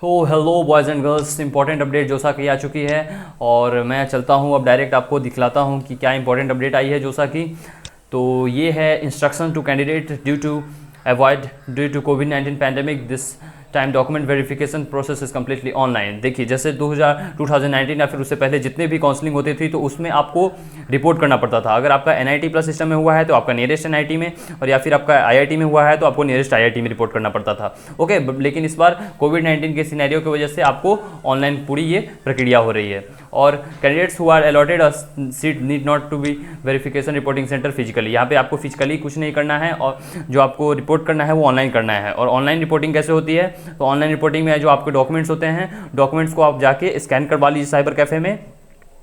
Hello boys and girls, important update जोसा की आ चुकी है और मैं चलता हूँ अब डायरेक्ट आपको दिखलाता हूँ कि क्या इंपॉर्टेंट अपडेट आई है जोसा की। तो ये है instruction to candidate due to कोविड-19 pandemic this time document verification process is completely online. देखिए, जैसे 2019 या फिर उससे पहले जितने भी काउंसलिंग होती थी तो उसमें आपको रिपोर्ट करना पड़ता था। अगर आपका NIT प्लस सिस्टम में हुआ है तो आपका नियरेस्ट NIT में, और या फिर आपका IIT में हुआ है तो आपको नियरेस्ट IIT में रिपोर्ट करना पड़ता था। ओके, लेकिन इस बार कोविड-19 के सिनेरियो की वजह से आपको ऑनलाइन पूरी ये प्रक्रिया हो रही है। और candidates who are allotted a seat need not to be verification reporting centre physically. यहाँ पे आपको फिजिकली कुछ नहीं करना है और जो आपको रिपोर्ट करना है वो ऑनलाइन करना है। और ऑनलाइन रिपोर्टिंग कैसे होती है? तो ऑनलाइन रिपोर्टिंग में जो आपके डॉक्यूमेंट्स होते हैं, डॉक्यूमेंट्स को आप जाके स्कैन करवा लीजिए साइबर कैफ़े में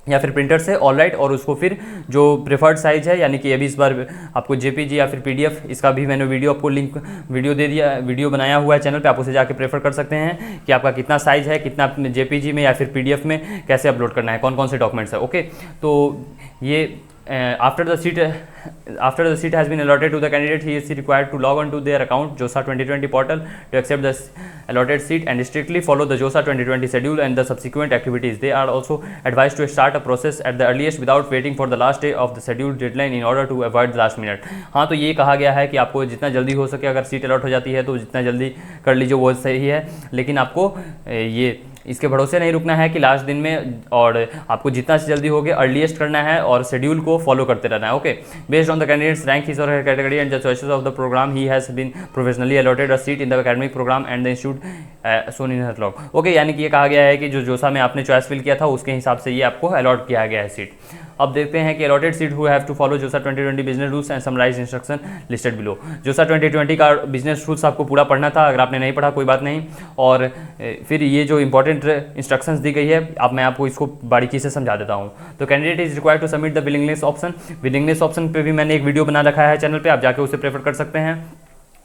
या फिर प्रिंटर से, ऑल राइट। और उसको फिर जो प्रेफर्ड साइज़ है, यानी कि अभी इस बार आपको JPG या फिर PDF, इसका भी मैंने वीडियो आपको लिंक वीडियो दे दिया, वीडियो बनाया हुआ है चैनल पे, आप उसे जाके प्रेफर कर सकते हैं कि आपका कितना साइज़ है, कितना JPG में या फिर PDF में कैसे अपलोड करना है, कौन कौन से डॉक्यूमेंट्स है। ओके, तो ये after the seat has been allotted to the candidate, he is required to log on to their account JOSA 2020 portal to accept the allotted seat and strictly follow the JOSA 2020 schedule and the subsequent activities. They are also advised to start a process at the earliest without waiting for the last day of the scheduled deadline in order to avoid the last minute. हाँ, तो ये कहा गया है कि आपको जितना जल्दी हो सके अगर सीट अलॉट हो जाती है तो जितना जल्दी कर लीजिए वो सही है, लेकिन आपको ये इसके भरोसे नहीं रुकना है कि लास्ट दिन में, और आपको जितना जल्दी हो गया अर्लीस्ट करना है और शेड्यूल को फॉलो करते रहना है। Okay, based on the candidates rank, his और her category and the choices of the program, he has been professionally allotted a seat in the academic program and the institute shown in her log. Okay, यानी कि ये कहा गया है कि जो जोसा में आपने चॉइस फिल किया था उसके हिसाब से ये आपको अलॉट किया गया है सीट। अब देखते हैं कि allotted seat who have to follow JoSAA 2020 business rules and summarise instruction listed below. JoSAA 2020 का बिजनेस रूल्स आपको पूरा पढ़ना था, अगर आपने नहीं पढ़ा कोई बात नहीं। और फिर ये जो इंपॉर्टेंट इंस्ट्रक्शंस दी गई है, अब मैं आपको इसको बारीकी से समझा देता हूँ। तो candidate is required to submit the willingness option. Willingness option पे भी मैंने एक वीडियो बना रखा है चैनल पे, आप जाके उसे प्रेफर कर सकते हैं।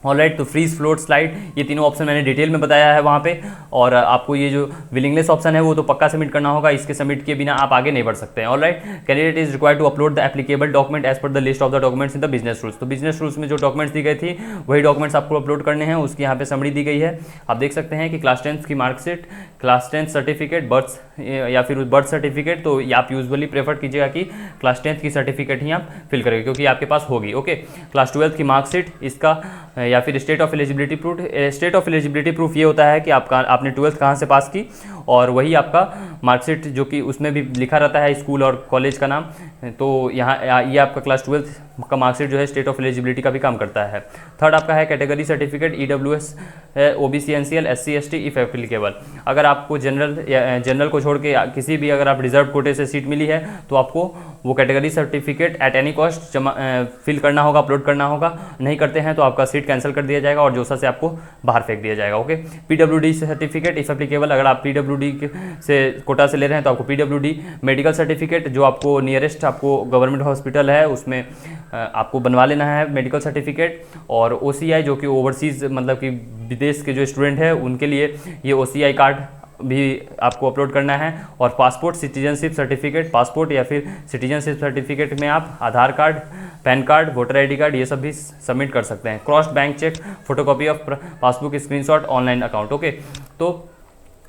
ऑलराइट, तो फ्रीज, फ्लोट, स्लाइड, ये तीनों ऑप्शन मैंने डिटेल में बताया है वहाँ पे। और आपको ये जो विलिंगनेस ऑप्शन है वो तो पक्का सबमिट करना होगा, इसके सबमिट के बिना आप आगे नहीं बढ़ सकते हैं। Alright, candidate is required to upload the applicable document as per the list of the documents in the business rules. तो बिजनेस रूल्स में जो डॉक्यूमेंट्स दी गई थी वही डॉक्यूमेंट्स आपको अपलोड करने हैं, उसकी यहाँ पे समरी दी गई है। आप देख सकते हैं कि क्लास 10th की marksheet, class 10th certificate, birth या फिर बर्थ सर्टिफिकेट, तो आप यूजुअली प्रेफर कीजिएगा कि क्लास 10th की सर्टिफिकेट ही आप फिल करेंगे क्योंकि आपके पास होगी। ओके, क्लास 12th की मार्कशीट, इसका या फिर state of eligibility proof. State of eligibility proof ये होता है कि आपने 12th कहाँ से पास की, और वही आपका मार्कशीट जो कि उसमें भी लिखा रहता है स्कूल और कॉलेज का नाम। तो यहाँ ये आपका क्लास 12th का मार्कशीट जो है स्टेट ऑफ एलिजिबिलिटी का भी काम करता है। थर्ड आपका है category certificate, EWS, OBC, NCL, SC, ST if applicable. अगर आपको जनरल को छोड़ के किसी भी अगर आप रिजर्व कोटे से सीट मिली है तो आपको वो category certificate at any cost fill करना होगा, अपलोड करना होगा। नहीं करते हैं तो आपका सीट कैंसिल कर दिया जाएगा और जोसा से आपको बाहर फेंक दिया जाएगा। Okay, PWD certificate if applicable, अगर आप PWD से कोटा से ले रहे हैं तो आपको PWD। मेडिकल सर्टिफिकेट, जो आपको नियरेस्ट आपको गवर्नमेंट हॉस्पिटल है उसमें आपको बनवा लेना है मेडिकल सर्टिफिकेट। और OCI, जो कि ओवरसीज़ मतलब कि विदेश के जो स्टूडेंट है उनके लिए ये OCI कार्ड भी आपको अपलोड करना है। और पासपोर्ट, सिटीजनशिप सर्टिफिकेट, पासपोर्ट या फिर सिटीजनशिप सर्टिफिकेट में आप Aadhaar card, PAN card, voter ID card, ये सब भी सबमिट कर सकते हैं। Cross bank cheque, photocopy of passbook screenshot, online account. Okay, तो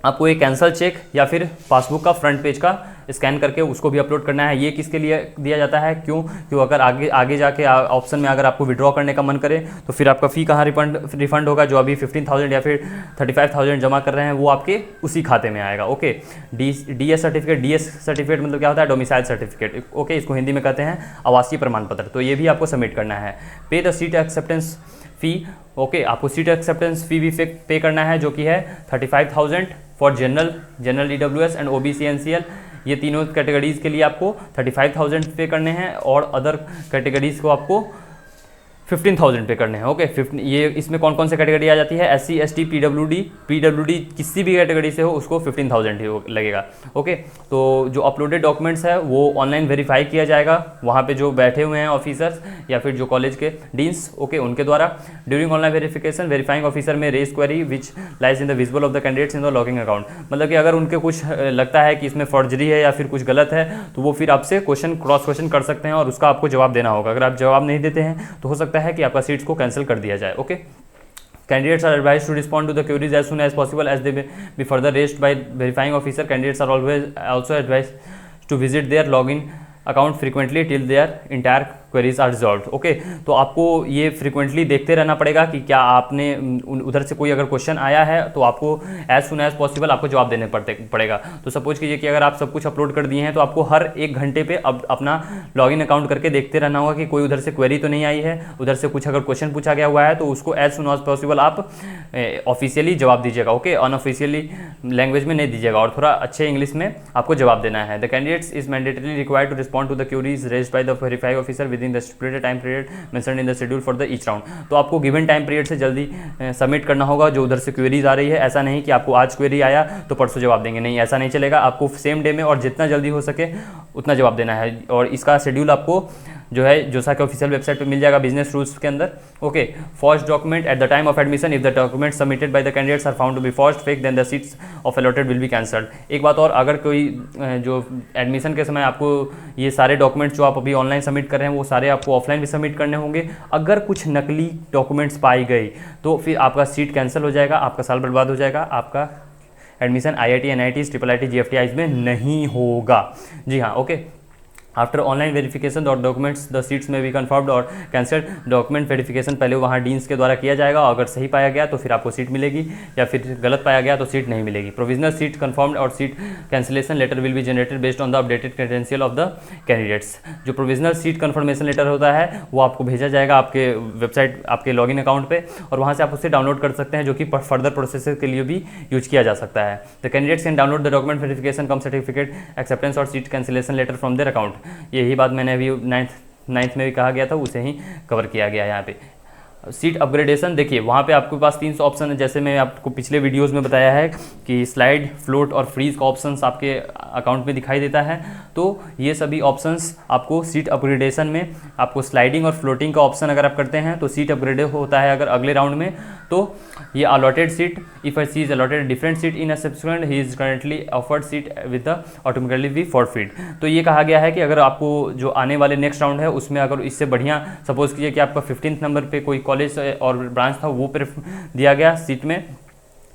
आपको एक कैंसल चेक या फिर पासबुक का फ्रंट पेज का स्कैन करके उसको भी अपलोड करना है। ये किसके लिए दिया जाता है? क्यों अगर आगे जाके ऑप्शन में अगर आपको विड्रॉ करने का मन करे तो फिर आपका फ़ी कहाँ रिफंड होगा? जो अभी 15,000 या फिर 35,000 जमा कर रहे हैं वो आपके उसी खाते में आएगा। ओके, DS सर्टिफिकेट मतलब क्या होता है? Domicile certificate. ओके, इसको हिंदी में कहते हैं आवासीय प्रमाण पत्र। तो ये भी आपको सबमिट करना है। पे the seat acceptance fee. Okay, आपको सीट एक्सेप्टेंस फ़ी भी पे करना है जो कि है 35,000 for general EWS and OBC NCL। ये तीनों कैटेगरीज़ के लिए आपको 35,000 पे करने हैं और अदर कैटेगरीज़ को आपको 15,000 पे करने हैं। ओके, ये इसमें कौन कौन से कैटेगरी आ जाती है? SC, ST, PWD किसी भी कैटेगरी से हो उसको 15,000 ही लगेगा। ओके, तो जो अपलोडेड डॉक्यूमेंट्स है वो ऑनलाइन वेरीफाई किया जाएगा वहाँ पे जो बैठे हुए हैं ऑफिसर्स या फिर जो कॉलेज के डीन्स, ओके, उनके द्वारा। During online verification, verifying officer may raise query which lies in the visible of the candidates in the logging account. मतलब कि अगर उनके कुछ लगता है कि इसमें फॉर्जरी है या फिर कुछ गलत है तो वो फिर आपसे क्रॉस क्वेश्चन कर सकते हैं और उसका आपको जवाब देना होगा। अगर आप जवाब नहीं देते हैं तो हो सकता है कि आपका सीट्स को कैंसिल कर दिया जाए। Okay, Candidates are advised to respond to the queries as soon as possible as they may be further raised by verifying officer. Candidates are always also advised to visit their login account frequently till their entire queries are resolved. Okay, तो आपको ये frequently देखते रहना पड़ेगा कि क्या आपने उधर से कोई अगर क्वेश्चन आया है तो आपको एज सुन एज पॉसिबल आपको जवाब देने पड़ेगा। तो सपोज कीजिए कि अगर आप सब कुछ अपलोड कर दिए हैं तो आपको हर 1 घंटे पे अब अपना लॉगिन अकाउंट करके देखते रहना होगा कि कोई उधर से क्वेरी तो नहीं आई है, उधर से कुछ अगर क्वेश्चन पूछा गया हुआ है तो उसको एज सुन एज पॉसिबल आप ऑफिशियली जवाब दीजिएगा। ओके, अनऑफिशियली लैंग्वेज में नहीं दीजिएगा और थोड़ा अच्छे इंग्लिश में आपको जवाब देना है। The candidates is mandatory required to respond to the queries raised by the verifying officer within the stipulated time period mentioned in the schedule for the each round. तो आपको गिवन टाइम पीरियड से जल्दी submit करना होगा जो उधर से queries आ रही है। ऐसा नहीं कि आपको आज क्वेरी आया तो परसों जवाब देंगे, नहीं, ऐसा नहीं चलेगा। आपको सेम डे में और जितना जल्दी हो सके उतना जवाब देना है और इसका शेड्यूल आपको जो है जोसा के ऑफिशियल वेबसाइट पे मिल जाएगा बिजनेस रूल्स के अंदर। Okay, forged document at the time of admission if the document submitted by the candidates are found to be forged fake then the seats of allotted will be cancelled. एक बात और, अगर कोई जो admission के समय आपको ये सारे डॉक्यूमेंट्स जो आप अभी ऑनलाइन सबमिट कर रहे हैं वो सारे आपको ऑफलाइन भी सबमिट करने होंगे। अगर कुछ नकली डॉक्यूमेंट्स पाई गई तो फिर आपका सीट कैंसिल हो जाएगा, आपका साल बर्बाद हो जाएगा, आपका admission IIT, NIT, IIT, GFTI में नहीं होगा। जी हाँ, ओके। आफ्टर ऑनलाइन वेरिफिकेशन और डॉक्यूमेंट्स द सीट्स में भी कन्फर्म्ड और कैंसल्ड। डॉक्यूमेंट वेरिफिकेशन पहले वहाँ डीन्स के द्वारा किया जाएगा, अगर सही पाया गया तो फिर आपको सीट मिलेगी या फिर गलत पाया गया तो सीट नहीं मिलेगी। प्रोविजनल सीट कन्फर्म्ड और seat cancellation letter will be generated based on the updated credential of the candidates. जो प्रोविजनल सीट कन्फर्मेशन लेटर होता है वो आपको भेजा जाएगा आपके वेबसाइट, आपके लॉगिन अकाउंट पे, और वहाँ से आप उसे डाउनलोड कर सकते हैं जो कि फर्दर प्रोसेस के लिए भी यूज किया जा सकता है। The candidates can download the document verification cum certificate acceptance और seat cancellation letter from their account. यही बात मैंने अभी नाइन्थ में भी कहा गया था, उसे ही कवर किया गया है यहाँ पे। सीट अपग्रेडेशन देखिए, वहाँ पे आपके पास 3 ऑप्शन है, जैसे मैं आपको पिछले वीडियोस में बताया है कि स्लाइड, फ्लोट और फ्रीज का ऑप्शंस आपके अकाउंट में दिखाई देता है। तो ये सभी ऑप्शंस आपको सीट अपग्रेडेशन में, आपको स्लाइडिंग और फ्लोटिंग का ऑप्शन अगर आप करते हैं तो सीट अपग्रेड होता है अगर अगले राउंड में। तो ये allotted seat, if I see is allotted different seat in a subsequent he is currently offered seat with the automatically be forfeit. तो ये कहा गया है कि अगर आपको जो आने वाले नेक्स्ट राउंड है उसमें अगर इससे बढ़िया, सपोज कीजिए कि आपका 15th नंबर पे कोई कॉलेज और ब्रांच था वो पर दिया गया सीट में,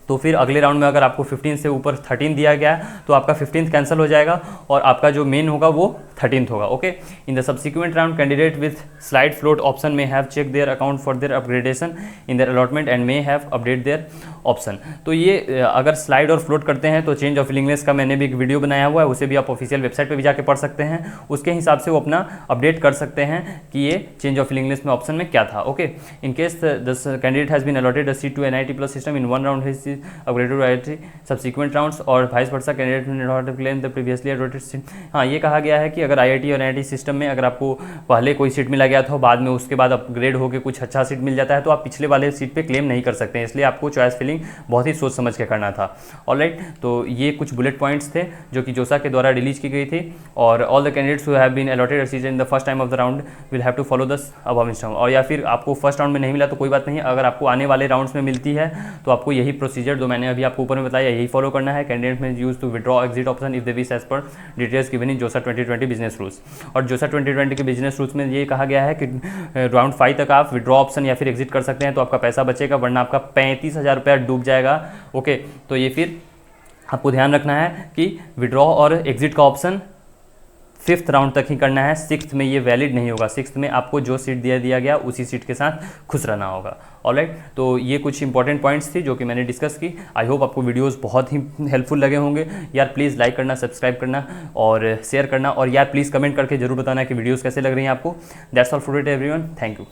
तो फिर अगले राउंड में अगर आपको 15 से ऊपर 13 दिया गया तो आपका 15th कैंसिल हो जाएगा और आपका जो मेन होगा वो 13th होगा। Okay, in the subsequent round candidate with slide float option may have check their account for their upgradation in their allotment and may have update their option. तो ये अगर स्लाइड और फ्लोट करते हैं तो चेंज ऑफ विलिंगनेस का मैंने भी एक वीडियो बनाया हुआ है, उसे भी आप ऑफिशियल वेबसाइट पर भी जाकर पढ़ सकते हैं। उसके हिसाब से वो अपना अपडेट कर सकते हैं कि ये चेंज ऑफ विलिंगनेस में ऑप्शन में क्या था। Okay, in case the candidate has been allotted a seat to NIT plus system in one round his upgraded IIT subsequent rounds और वाइस वर्सा कैंडिडेट ने not claim the previously allotted seat. हाँ, ये कहा गया है कि अगर IIT और NIT सिस्टम में अगर आपको पहले कोई सीट मिला गया था, बाद में उसके बाद अपग्रेड होकर कुछ अच्छा सीट मिल जाता है तो आप पिछले वाले सीट पे क्लेम नहीं कर सकते हैं, इसलिए आपको चॉइस फिलिंग बहुत ही सोच समझ के करना था। ऑलराइट, तो ये कुछ बुलेट पॉइंट्स थे जो कि जोसा के द्वारा रिलीज की गई थी। और all the candidates who have been allotted a seat in the first time of the round will have to follow this above instruction. और या फिर आपको फर्स्ट राउंड में नहीं मिला तो कोई बात नहीं, अगर आपको आने वाले राउंड्स में मिलती है तो आपको यही प्रोसीजर जो मैंने अभी आपको ऊपर में बताया यही फॉलो करना है। Candidate may use to withdraw exit option if they wish as per details given in JoSAA 2020 business rules. और जोसा 2020 के बिजनेस रूल्स में ये कहा गया है कि राउंड 5 तक आप विड्रॉ ऑप्शन या फिर एग्जिट कर सकते हैं तो आपका पैसा बचेगा, वरना आपका 35,000 रुपया डूब जाएगा। ओके, तो ये फिर आपको ध्यान रखना है कि विड्रॉ और एग्जिट का ऑप्शन 5th राउंड तक ही करना है, 6th में ये वैलिड नहीं होगा। 6th में आपको जो सीट दिया गया उसी सीट के साथ खुश रहना होगा। ऑलराइट, तो ये कुछ इंपॉर्टेंट पॉइंट्स थी जो कि मैंने डिस्कस की। आई होप आपको वीडियोस बहुत ही हेल्पफुल लगे होंगे। यार प्लीज़ लाइक करना, सब्सक्राइब करना और शेयर करना, और यार प्लीज़ कमेंट करके जरूर बताना कि वीडियोज़ कैसे लग रही हैं आपको। That's all for today everyone, thank you.